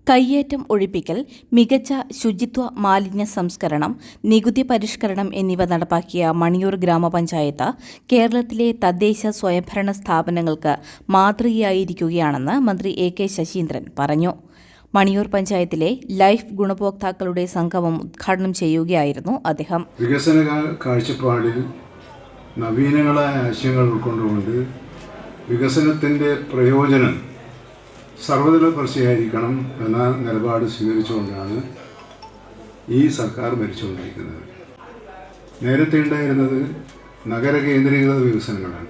കയ്യേറ്റം ഒഴിപ്പിക്കൽ, മികച്ച ശുചിത്വ മാലിന്യ സംസ്കരണം, നികുതി പരിഷ്കരണം എന്നിവ നടപ്പാക്കിയ മണിയൂർ ഗ്രാമപഞ്ചായത്ത് കേരളത്തിലെ തദ്ദേശ സ്വയംഭരണ സ്ഥാപനങ്ങൾക്ക് മാതൃകയായിരിക്കുകയാണെന്ന് മന്ത്രി എ.കെ. ശശീന്ദ്രൻ പറഞ്ഞു. മണിയൂർ പഞ്ചായത്തിലെ ലൈഫ് ഗുണഭോക്താക്കളുടെ സംഗമം ഉദ്ഘാടനം ചെയ്യുകയായിരുന്നു അദ്ദേഹം. വികസന കാഴ്ചപ്പാടിൽ നവീനങ്ങളായ ആശയങ്ങൾ ഉൾക്കൊണ്ടുകൊണ്ട് വികസനത്തിൻ്റെ പ്രയോജനം സർവ്വതല സ്പർശിയായിരിക്കണം എന്ന നിലപാട് സ്വീകരിച്ചുകൊണ്ടാണ് ഈ സർക്കാർ ഭരിച്ചുകൊണ്ടിരിക്കുന്നത്. നേരത്തെ ഉണ്ടായിരുന്നത് നഗര കേന്ദ്രീകൃത വികസനങ്ങളാണ്.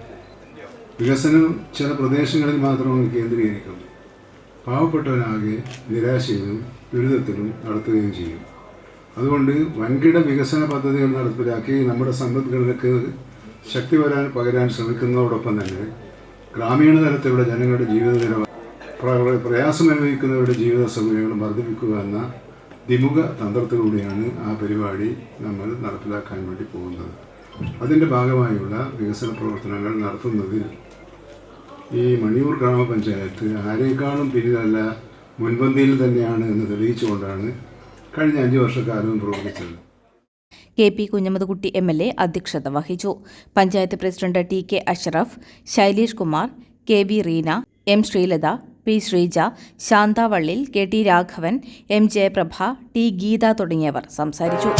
വികസനം ചില പ്രദേശങ്ങളിൽ മാത്രമാണ് കേന്ദ്രീകരിക്കുന്നത്. പാവപ്പെട്ടവനാകെ നിരാശയിലും ദുരിതത്തിലും നടത്തുകയും ചെയ്യും. അതുകൊണ്ട് വൻകിട വികസന പദ്ധതികൾ നടപ്പിലാക്കി നമ്മുടെ സമ്പദ്ഘടനയ്ക്ക് ശക്തി പകരാൻ ശ്രമിക്കുന്നതോടൊപ്പം തന്നെ ഗ്രാമീണ തലത്തിലുള്ള ജനങ്ങളുടെ ജീവിത നിലവാരം പ്രയാസമനുഭവിക്കുന്നവരുടെ ജീവിത സൗകര്യങ്ങളും വർദ്ധിപ്പിക്കുക എന്ന ദ്വിമുഖ തന്ത്രത്തിലൂടെയാണ് ആ പരിപാടി നമ്മൾ നടപ്പിലാക്കാൻ വേണ്ടി പോകുന്നത്. അതിൻ്റെ ഭാഗമായുള്ള വികസന പ്രവർത്തനങ്ങൾ നടത്തുന്നതിൽ ഈ മണിയൂർ ഗ്രാമപഞ്ചായത്ത് ആരേക്കാളും പിന്നിലല്ല, മുൻപന്തിയിൽ തന്നെയാണ് എന്ന് തെളിയിച്ചുകൊണ്ടാണ് കഴിഞ്ഞ 5 വർഷക്കാലവും പ്രവർത്തിച്ചത്. കെ.പി. കുഞ്ഞമ്മദ്കുട്ടി എം.എൽ.എ. അധ്യക്ഷത വഹിച്ചു. Panchayat president TK. Ashraf, Shailesh Kumar, KV. Reena, M. Sreelatha, P. Sreeja, Shanthavallil, KT. Raghavan, M. Jayaprabha, T. Geetha തുടങ്ങിയവർ സംസാരിച്ചു.